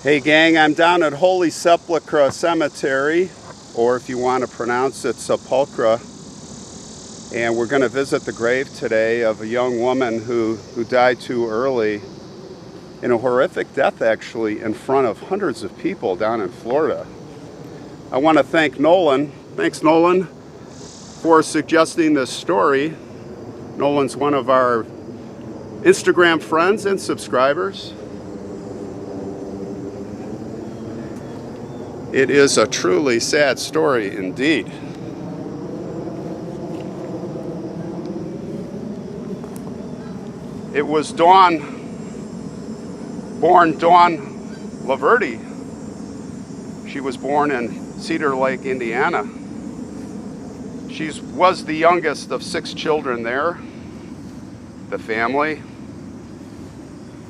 Hey gang, I'm down at Holy Sepulchre Cemetery, or if you want to pronounce it, Sepulchre. And we're going to visit the grave today of a young woman who died too early in a horrific death, actually, in front of hundreds of people down in Florida. I want to thank Nolan. Thanks, Nolan, for suggesting this story. Nolan's one of our Instagram friends and subscribers. It is a truly sad story indeed. It was born Dawn Laverty. She was born in Cedar Lake, Indiana. She was the youngest of 6 children there, the family.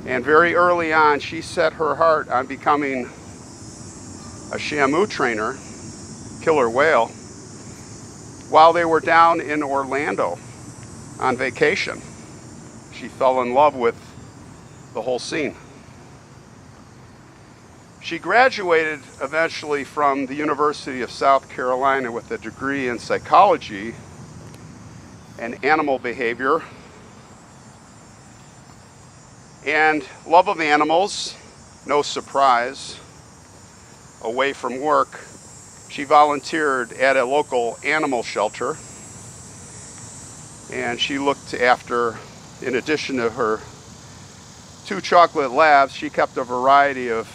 And very early on, she set her heart on becoming a Shamu trainer, killer whale, while they were down in Orlando on vacation. She fell in love with the whole scene. She graduated eventually from the University of South Carolina with a degree in psychology and animal behavior and love of animals. No surprise. Away from work, she volunteered at a local animal shelter, and she looked after, in addition to her 2 chocolate labs, she kept a variety of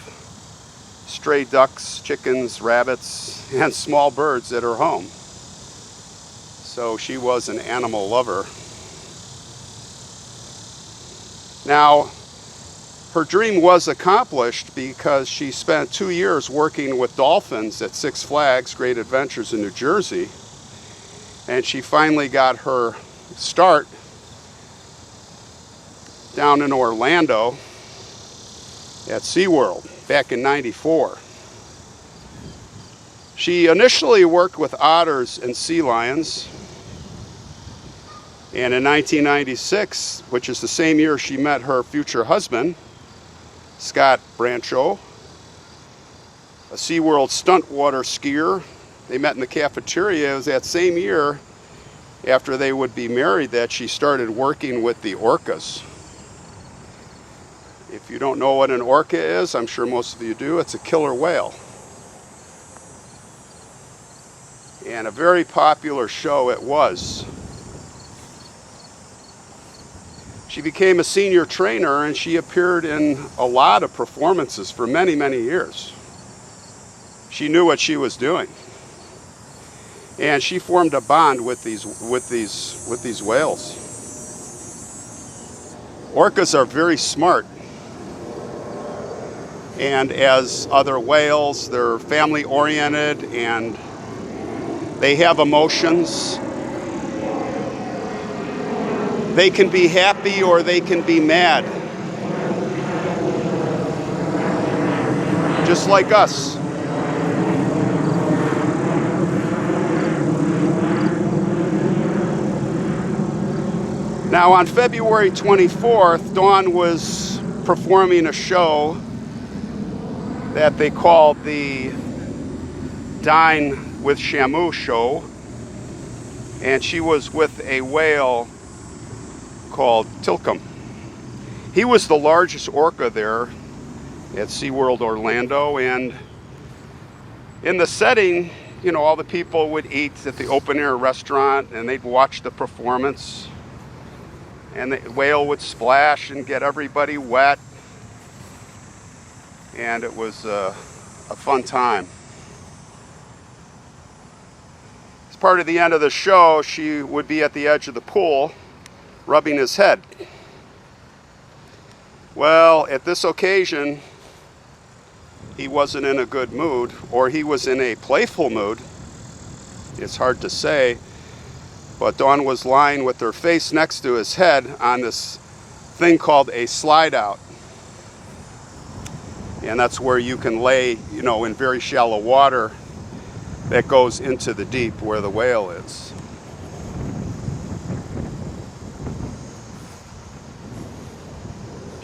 stray ducks, chickens, rabbits, and small birds at her home. So she was an animal lover. Now, her dream was accomplished because she spent 2 years working with dolphins at Six Flags Great Adventures in New Jersey, and she finally got her start down in Orlando at SeaWorld back in '94. She initially worked with otters and sea lions, and in 1996, which is the same year she met her future husband, Scott Brancheau, a SeaWorld stunt water skier. They met in the cafeteria. It was that same year, after they would be married, that she started working with the orcas. If you don't know what an orca is, I'm sure most of you do, it's a killer whale. And a very popular show it was. She became a senior trainer, and she appeared in a lot of performances for many, many years. She knew what she was doing, and she formed a bond with these whales. Orcas are very smart, and as other whales, they're family-oriented, and they have emotions. They can be happy or they can be mad. Just like us. Now on February 24th, Dawn was performing a show that they called the Dine with Shamu show, and she was with a whale called Tilikum. He was the largest orca there at SeaWorld Orlando, and in the setting, you know, all the people would eat at the open air restaurant and they'd watch the performance, and the whale would splash and get everybody wet, and it was a fun time. As part of the end of the show, she would be at the edge of the pool rubbing his head. Well, at this occasion, he wasn't in a good mood, or he was in a playful mood. It's hard to say, but Dawn was lying with her face next to his head on this thing called a slide out. And that's where you can lay, you know, in very shallow water that goes into the deep where the whale is.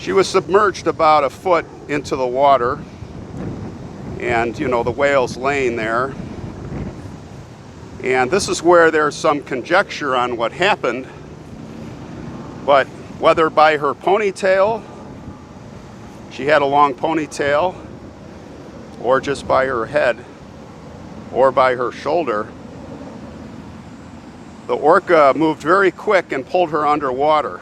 She was submerged about a foot into the water, And, you know, the whale's laying there. And this is where there's some conjecture on what happened. But whether by her ponytail, she had a long ponytail, or just by her head, or by her shoulder, the orca moved very quick and pulled her underwater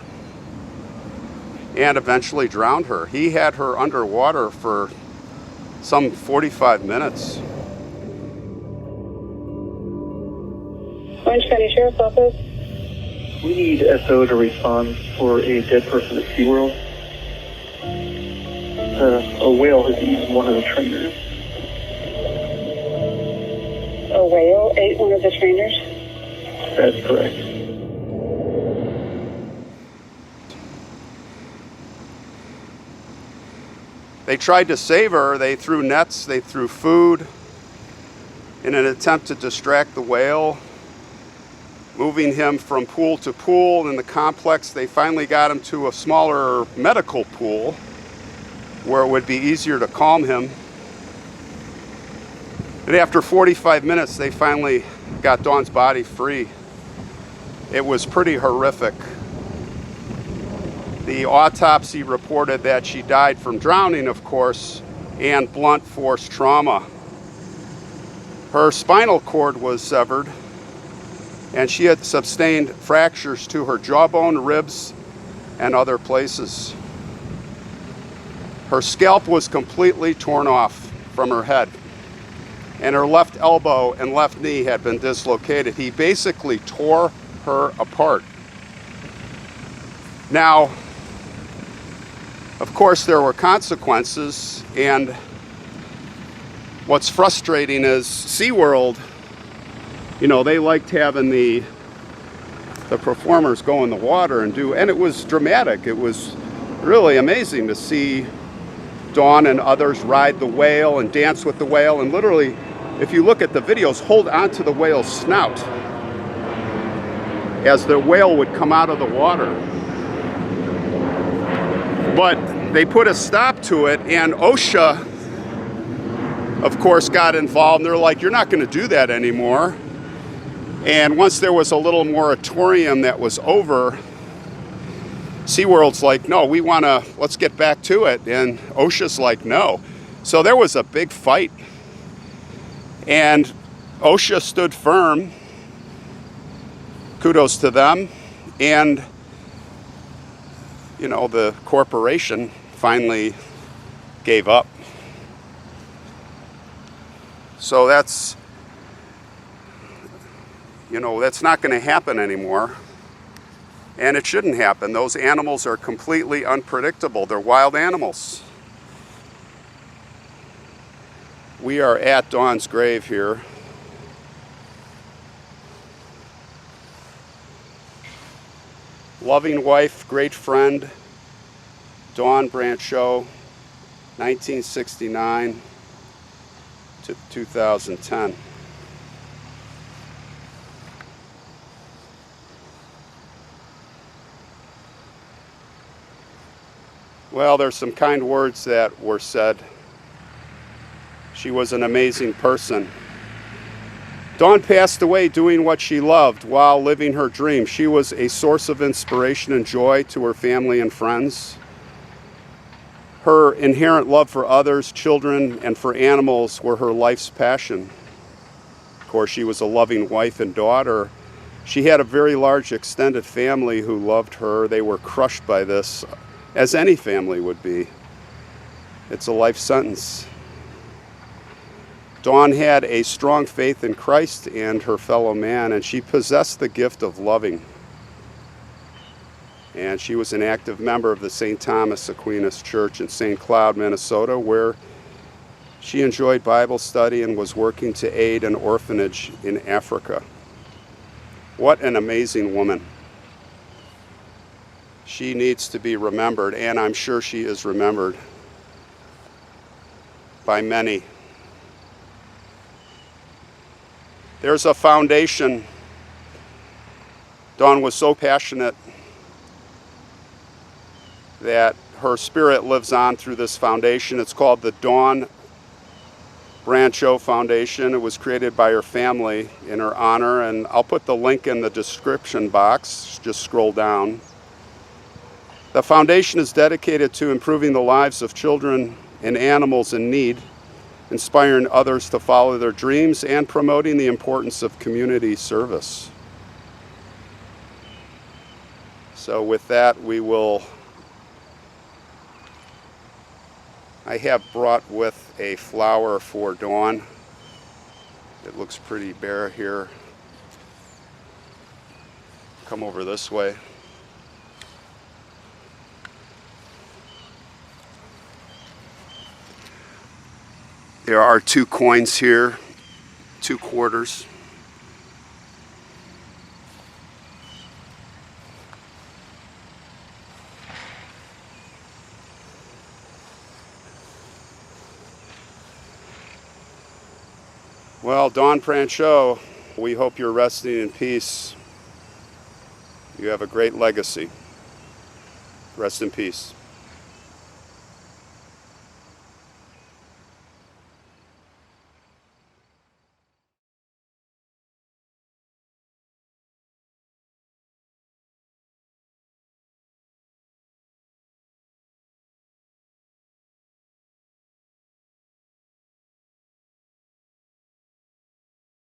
and eventually drowned her. He had her underwater for some 45 minutes. Orange County Sheriff's Office. We need SO to respond for a dead person at SeaWorld. A whale has eaten one of the trainers. A whale ate one of the trainers? That's correct. They tried to save her. They threw nets, they threw food in an attempt to distract the whale, moving him from pool to pool in the complex. They finally got him to a smaller medical pool where it would be easier to calm him. And after 45 minutes, they finally got Dawn's body free. It was pretty horrific. The autopsy reported that she died from drowning, of course, and blunt force trauma. Her spinal cord was severed, and she had sustained fractures to her jawbone, ribs, and other places. Her scalp was completely torn off from her head, and her left elbow and left knee had been dislocated. He basically tore her apart. Now, of course, there were consequences, and what's frustrating is SeaWorld, you know, they liked having the performers go in the water and it was dramatic. It was really amazing to see Dawn and others ride the whale and dance with the whale, and literally, if you look at the videos, hold onto the whale's snout as the whale would come out of the water. But they put a stop to it, and OSHA, of course, got involved. They're like, you're not going to do that anymore. And once there was a little moratorium that was over, SeaWorld's like, no, let's get back to it. And OSHA's like, no. So there was a big fight. And OSHA stood firm. Kudos to them. And, you know, the corporation finally gave up. So that's, you know, that's not going to happen anymore. And it shouldn't happen. Those animals are completely unpredictable. They're wild animals. We are at Dawn's grave here. Loving wife, great friend, Dawn Brancheau, 1969 to 2010. Well, there's some kind words that were said. She was an amazing person. Dawn passed away doing what she loved while living her dream. She was a source of inspiration and joy to her family and friends. Her inherent love for others, children, and for animals were her life's passion. Of course, she was a loving wife and daughter. She had a very large extended family who loved her. They were crushed by this, as any family would be. It's a life sentence. Dawn had a strong faith in Christ and her fellow man, and she possessed the gift of loving. And she was an active member of the St. Thomas Aquinas Church in St. Cloud, Minnesota, where she enjoyed Bible study and was working to aid an orphanage in Africa. What an amazing woman. She needs to be remembered, and I'm sure she is remembered by many. There's a foundation. Dawn was so passionate that her spirit lives on through this foundation. It's called the Dawn Brancheau Foundation. It was created by her family in her honor, and I'll put the link in the description box. Just scroll down. The foundation is dedicated to improving the lives of children and animals in need, inspiring others to follow their dreams, and promoting the importance of community service. So with that, I have brought with a flower for Dawn. It looks pretty bare here. Come over this way. There are 2 coins here, 2 quarters. Well, Dawn Brancheau, we hope you're resting in peace. You have a great legacy. Rest in peace.